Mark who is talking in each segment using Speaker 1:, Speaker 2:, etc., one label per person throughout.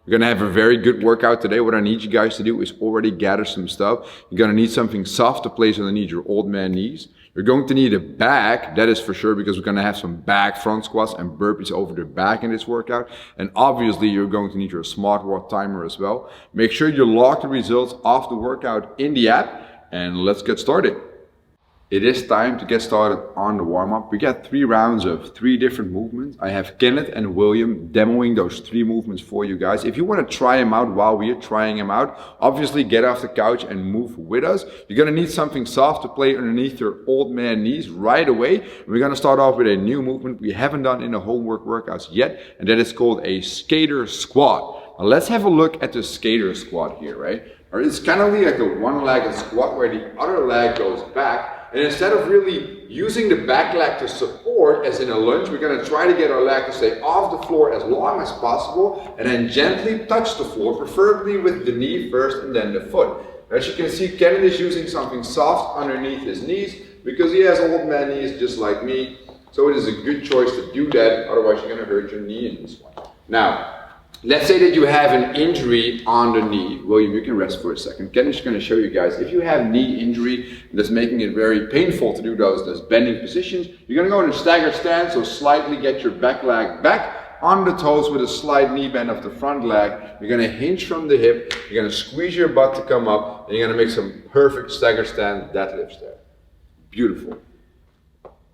Speaker 1: We're gonna have a very good workout today. What I need you guys to do is already gather some stuff. You're gonna need something soft to place underneath your old man knees. You're going to need a bag, that is for sure, because we're gonna have some back front squats and burpees over the back in this workout. And obviously you're going to need your smartwatch timer as well. Make sure you log the results of the workout in the app, and let's get started. It is time to get started on the warm-up. We got 3 rounds of 3 different movements. I have Kenneth and William demoing those 3 movements for you guys. If you want to try them out while we are trying them out, obviously get off the couch and move with us. You're going to need something soft to play underneath your old man knees right away. We're going to start off with a new movement we haven't done in the homework workouts yet, and that is called a skater squat. Now let's have a look at the skater squat here, right? Or it's kind of like a one-legged squat where the other leg goes back. And instead of really using the back leg to support, as in a lunge, we're going to try to get our leg to stay off the floor as long as possible and then gently touch the floor, preferably with the knee first and then the foot. As you can see, Kenneth is using something soft underneath his knees because he has old man knees just like me. So it is a good choice to do that, otherwise you're going to hurt your knee in this one. Now, let's say that you have an injury on the knee. William, you can rest for a second. Kenneth's going to show you guys. If you have knee injury that's making it very painful to do those bending positions, you're going to go in a staggered stance, so slightly get your back leg back on the toes with a slight knee bend of the front leg. You're going to hinge from the hip. You're going to squeeze your butt to come up, and you're going to make some perfect staggered stance deadlifts there. Beautiful.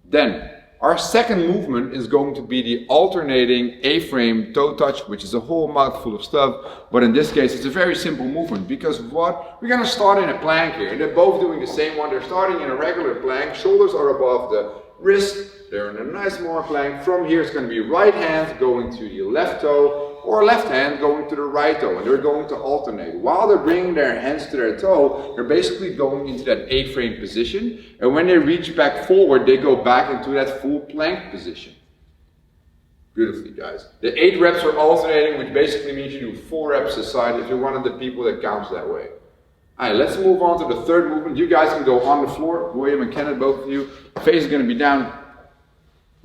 Speaker 1: Then, our second movement is going to be the alternating A-frame toe touch, which is a whole mouthful of stuff, but in this case it's a very simple movement because what? We're going to start in a plank here, and they're both doing the same one. They're starting in a regular plank, shoulders are above the wrist, they're in a nice more plank. From here it's going to be right hand going to the left toe, or left hand going to the right toe, and they're going to alternate. While they're bringing their hands to their toe, they're basically going into that A-frame position, and when they reach back forward, they go back into that full plank position. Beautifully, guys. The 8 reps are alternating, which basically means you do 4 reps a side if you're one of the people that counts that way. Alright, let's move on to the third movement. You guys can go on the floor, William and Kenneth, both of you. Face is going to be down.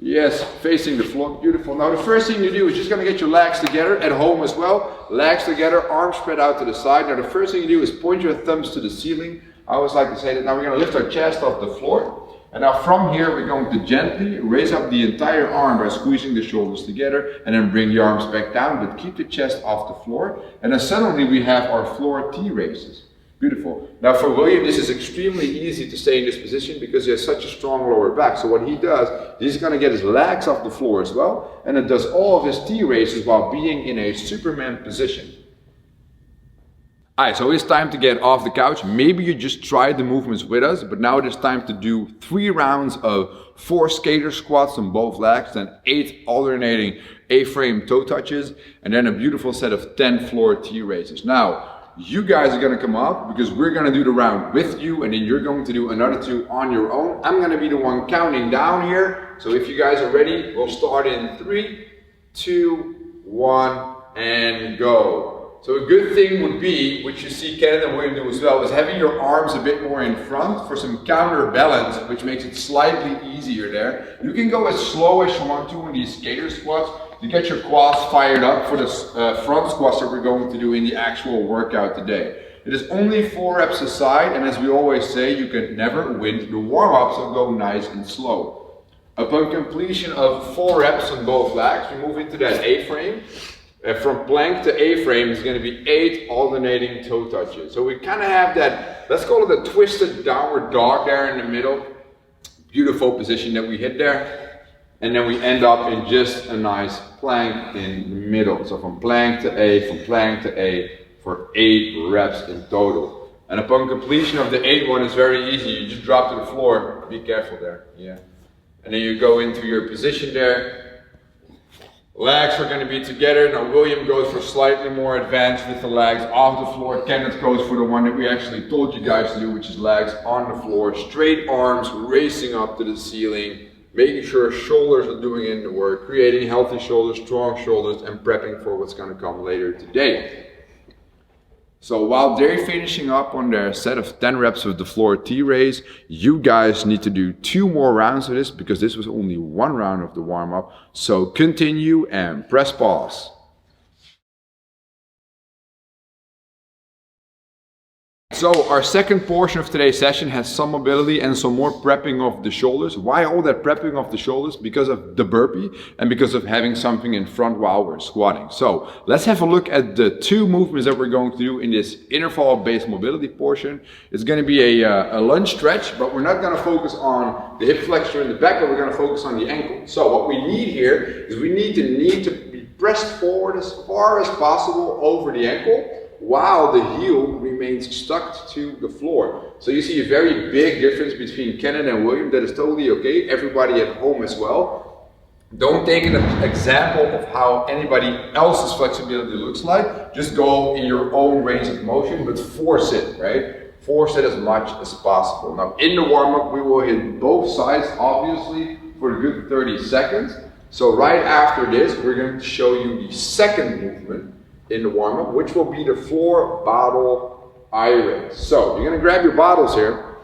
Speaker 1: Yes, facing the floor, beautiful. Now the first thing you do is just going to get your legs together at home as well. Legs together, arms spread out to the side. Now the first thing you do is point your thumbs to the ceiling. I always like to say that. Now we're going to lift our chest off the floor. And now from here we're going to gently raise up the entire arm by squeezing the shoulders together and then bring the arms back down, but keep the chest off the floor. And then suddenly we have our floor T raises. Beautiful. Now for William, this is extremely easy to stay in this position because he has such a strong lower back. So what he does, he's going to get his legs off the floor as well, and it does all of his T raises while being in a Superman position. Alright, so it's time to get off the couch. Maybe you just tried the movements with us, but now it is time to do 3 rounds of 4 skater squats on both legs, then 8 alternating A-frame toe touches, and then a beautiful set of 10 floor T raises. Now, you guys are going to come up because we're going to do the round with you, and then you're going to do another 2 on your own. I'm going to be the one counting down here. So if you guys are ready, we'll start in 3, 2, 1, and go. So a good thing would be, which you see Kenneth and William do as well, is having your arms a bit more in front for some counterbalance, which makes it slightly easier there. You can go as slow as you want to in these skater squats to get your quads fired up for the front squats that we're going to do in the actual workout today. It is only 4 reps a side, and as we always say, you can never win the warm-up, so go nice and slow. Upon completion of 4 reps on both legs, we move into that A-frame. From plank to A-frame is going to be 8 alternating toe touches. So we kind of have that, let's call it a twisted downward dog there in the middle. Beautiful position that we hit there. And then we end up in just a nice plank in the middle. So from plank to A, for 8 reps in total. And upon completion of the 8th one, it's very easy. You just drop to the floor. Be careful there. Yeah. And then you go into your position there. Legs are going to be together. Now William goes for slightly more advanced with the legs off the floor. Kenneth goes for the one that we actually told you guys to do, which is legs on the floor. Straight arms racing up to the ceiling. Making sure shoulders are doing in the work. Creating healthy shoulders, strong shoulders, and prepping for what's going to come later today. So while they're finishing up on their set of 10 reps of the floor T raise, you guys need to do 2 more rounds of this because this was only 1 round of the warm-up. So continue and press pause. So our second portion of today's session has some mobility and some more prepping of the shoulders. Why all that prepping of the shoulders? Because of the burpee and because of having something in front while we're squatting. So let's have a look at the two movements that we're going to do in this interval-based mobility portion. It's going to be a lunge stretch, but we're not going to focus on the hip flexor in the back, but we're going to focus on the ankle. So what we need here is we need to be pressed forward as far as possible over the ankle, while the heel remains stuck to the floor. So you see a very big difference between Kenneth and William. That is totally okay. Everybody at home as well. Don't take an example of how anybody else's flexibility looks like. Just go in your own range of motion, but force it, right? Force it as much as possible. Now in the warm-up, we will hit both sides, obviously, for a good 30 seconds. So right after this, we're going to show you the second movement in the warm-up, which will be the floor bottle eye raise. So you're gonna grab your bottles here.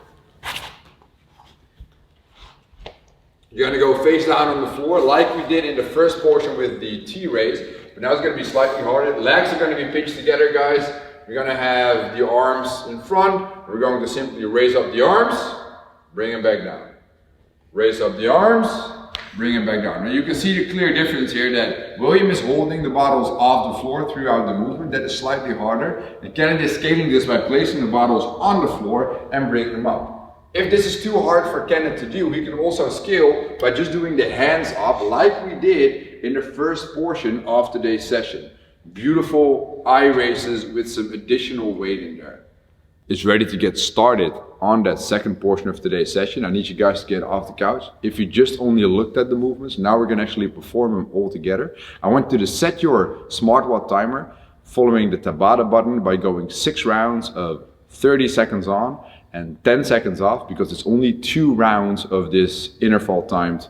Speaker 1: You're gonna go face down on the floor like we did in the first portion with the T raise, but now it's gonna be slightly harder. Legs are gonna be pinched together, guys. We're gonna have the arms in front. We're going to simply raise up the arms, bring them back down. Raise up the arms, bring it back down. Now you can see the clear difference here that William is holding the bottles off the floor throughout the movement. That is slightly harder. And Kenneth is scaling this by placing the bottles on the floor and bringing them up. If this is too hard for Kenneth to do, he can also scale by just doing the hands up like we did in the first portion of today's session. Beautiful eye raises with some additional weight in there. It's ready to get started on that second portion of today's session. I need you guys to get off the couch. If you just only looked at the movements, now we're going to actually perform them all together. I want you to set your smartwatch timer following the Tabata button by going 6 rounds of 30 seconds on and 10 seconds off, because it's only 2 rounds of this interval timed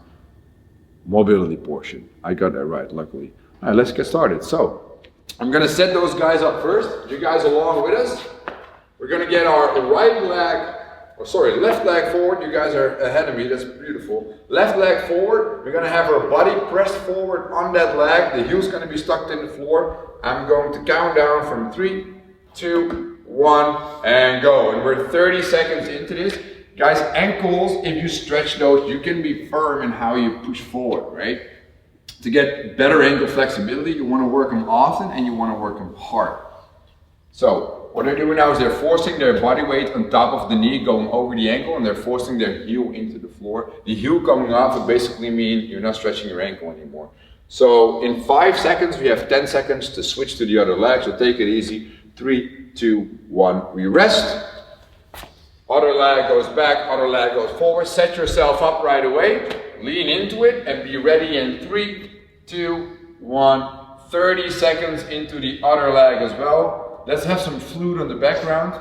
Speaker 1: mobility portion. I got that right, luckily. All right, let's get started. So I'm going to set those guys up first. You guys along with us. We're going to get our left leg forward. You guys are ahead of me, that's beautiful. Left leg forward. We're going to have our body pressed forward on that leg. The heel's going to be stuck in the floor. I'm going to count down from 3, 2, 1, and go. And we're 30 seconds into this. Guys, ankles, if you stretch those, you can be firm in how you push forward, right? To get better ankle flexibility, you want to work them often and you want to work them hard. So what they're doing now is they're forcing their body weight on top of the knee going over the ankle, and they're forcing their heel into the floor. The heel coming off would basically mean you're not stretching your ankle anymore. So in 5 seconds, we have 10 seconds to switch to the other leg, so take it easy. 3, 2, 1, we rest. Other leg goes back, other leg goes forward. Set yourself up right away, lean into it, and be ready in 3, 2, 1. 30 seconds into the other leg as well. Let's have some flute on the background.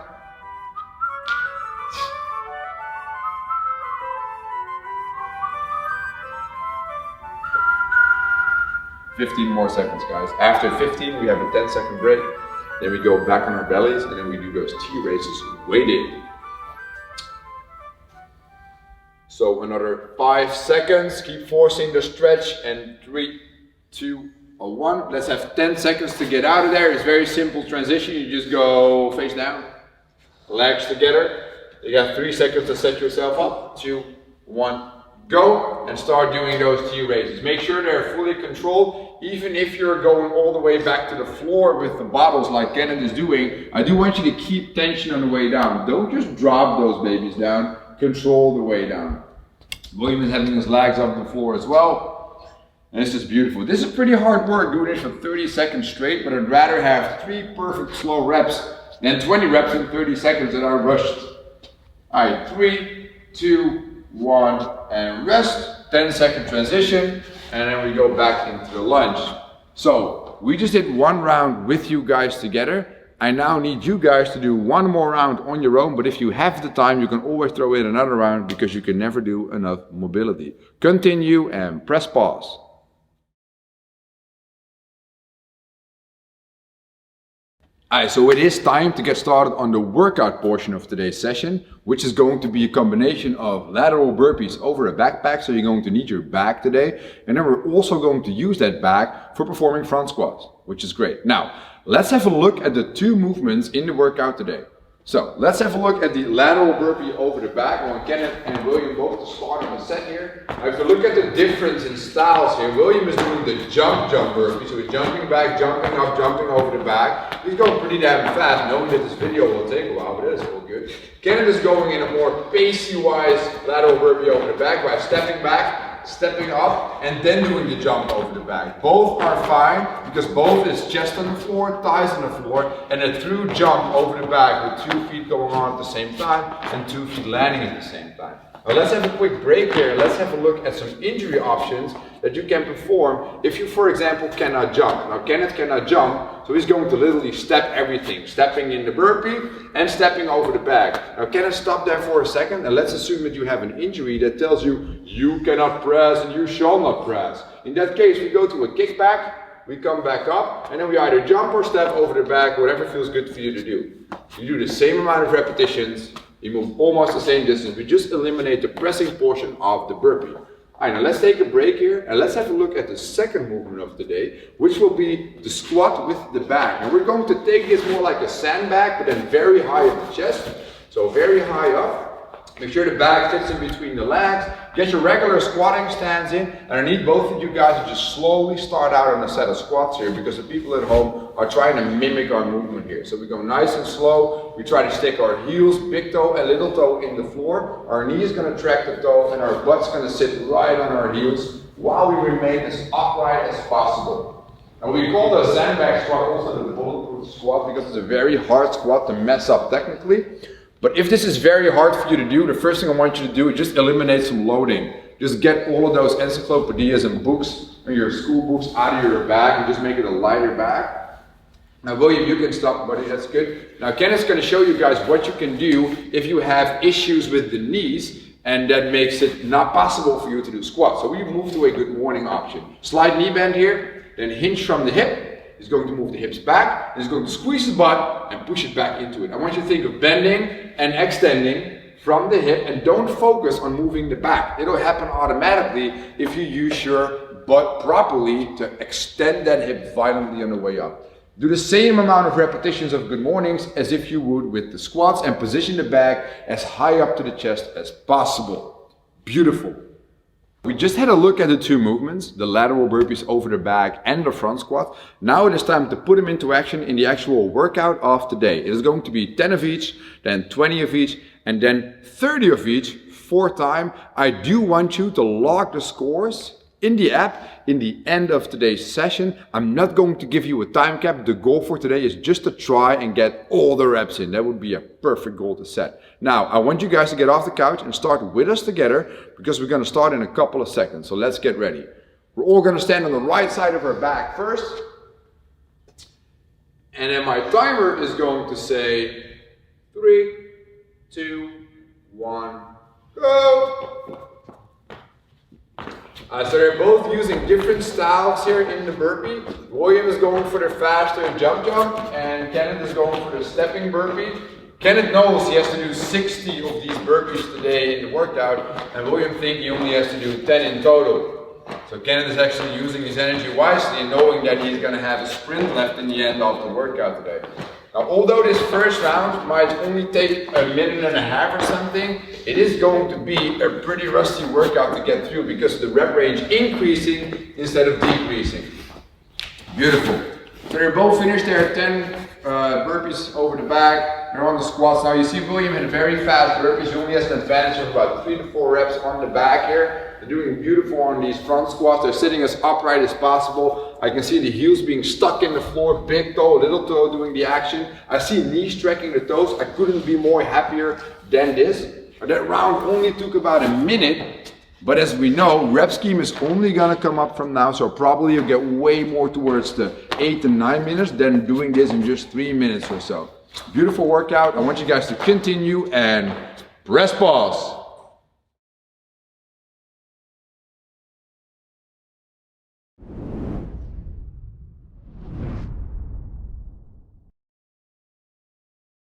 Speaker 1: "15 more seconds, guys. After 15, we have a 10-second break. Then we go back on our bellies, and then we do those T raises weighted. So another 5 seconds. Keep forcing the stretch, and 3, 2, 1. Let's have 10 seconds to get out of there. It's very simple transition. You just go face down, legs together. You got 3 seconds to set yourself up. 2, 1, go, and start doing those T raises. Make sure they're fully controlled. Even if you're going all the way back to the floor with the bottles like Kenneth is doing, I do want you to keep tension on the way down. Don't just drop those babies down. Control the way down. William is having his legs off the floor as well. And it's just beautiful. This is pretty hard work doing this for 30 seconds straight, but I'd rather have 3 perfect slow reps than 20 reps in 30 seconds that are rushed. All right, 3, 2, 1, and rest. 10-second transition, and then we go back into the lunge. So we just did 1 round with you guys together. I now need you guys to do 1 more round on your own, but if you have the time, you can always throw in another round because you can never do enough mobility. Continue and press pause. Alright, so it is time to get started on the workout portion of today's session, which is going to be a combination of lateral burpees over a backpack. So you're going to need your back today. And then we're also going to use that back for performing front squats, which is great. Now, let's have a look at the 2 movements in the workout today. So let's have a look at the lateral burpee over the back. I want Kenneth and William both to start on the set here. Now if you look at the difference in styles here, William is doing the jump burpee. So he's jumping back, jumping up, jumping over the back. He's going pretty damn fast, knowing that this video will take a while, but it is all good. Kenneth is going in a more pacey-wise lateral burpee over the back by stepping back, stepping up, and then doing the jump over the back. Both are fine because both is chest on the floor, thighs on the floor, and a true jump over the back with 2 feet going on at the same time and 2 feet landing at the same time. Now let's have a quick break here. Let's have a look at some injury options that you can perform if you, for example, cannot jump. Now Kenneth cannot jump, so he's going to literally step everything, stepping in the burpee and stepping over the back. Now Kenneth, stop there for a second and let's assume that you have an injury that tells you you cannot press and you shall not press. In that case, we go to a kickback, we come back up, and then we either jump or step over the back, whatever feels good for you to do. You do the same amount of repetitions, you move almost the same distance, we just eliminate the pressing portion of the burpee. Alright, now let's take a break here and let's have a look at the second movement of the day, which will be the squat with the back. And we're going to take this more like a sandbag, but then very high at the chest, so very high up. Make sure the bag fits in between the legs. Get your regular squatting stance in, and I need both of you guys to just slowly start out on a set of squats here because the people at home are trying to mimic our movement here. So we go nice and slow. We try to stick our heels, big toe and little toe in the floor. Our knee is going to track the toe and our butt's going to sit right on our heels while we remain as upright as possible. And we call the sandbag squat also the bulletproof squat because it's a very hard squat to mess up technically. But if this is very hard for you to do, the first thing I want you to do is just eliminate some loading. Just get all of those encyclopedias and books, or your school books, out of your bag and just make it a lighter bag. Now William, you can stop, buddy, that's good. Now Kenneth's going to show you guys what you can do if you have issues with the knees and that makes it not possible for you to do squats. So we move to a good morning option. Slight knee bend here, then hinge from the hip. He's going to move the hips back, he's going to squeeze the butt and push it back into it. I want you to think of bending and extending from the hip and don't focus on moving the back. It'll happen automatically if you use your butt properly to extend that hip violently on the way up. Do the same amount of repetitions of good mornings as if you would with the squats and position the back as high up to the chest as possible. Beautiful. We just had a look at the two movements, the lateral burpees over the back and the front squat. Now it is time to put them into action in the actual workout of today. It is going to be 10 of each, then 20 of each, and then 30 of each for time. I do want you to log the scores in the app in the end of today's session. I'm not going to give you a time cap. The goal for today is just to try and get all the reps in. That would be a perfect goal to set. Now, I want you guys to get off the couch and start with us together because we're going to start in a couple of seconds. So let's get ready. We're all going to stand on the right side of our back first. And then my timer is going to say 3, 2, 1, go! So they're both using different styles here in the burpee. William is going for the faster jump and Kenneth is going for the stepping burpee. Kenneth knows he has to do 60 of these burpees today in the workout and William thinks he only has to do 10 in total. So Kenneth is actually using his energy wisely, knowing that he's going to have a sprint left in the end of the workout today. Now, although this first round might only take a minute and a half or something, it is going to be a pretty rusty workout to get through because the rep range increasing instead of decreasing. Beautiful. So they're both finished their 10 burpees over the back. They're on the squats. Now you see William in very fast burpees. He only has an advantage of about 3 to 4 reps on the back here. They're doing beautiful on these front squats. They're sitting as upright as possible. I can see the heels being stuck in the floor, big toe, little toe doing the action. I see knees tracking the toes. I couldn't be more happier than this. That round only took about a minute, but as we know, rep scheme is only gonna come up from now, so probably you'll get way more towards the 8 to 9 minutes than doing this in just 3 minutes or so. Beautiful workout. I want you guys to continue and press pause.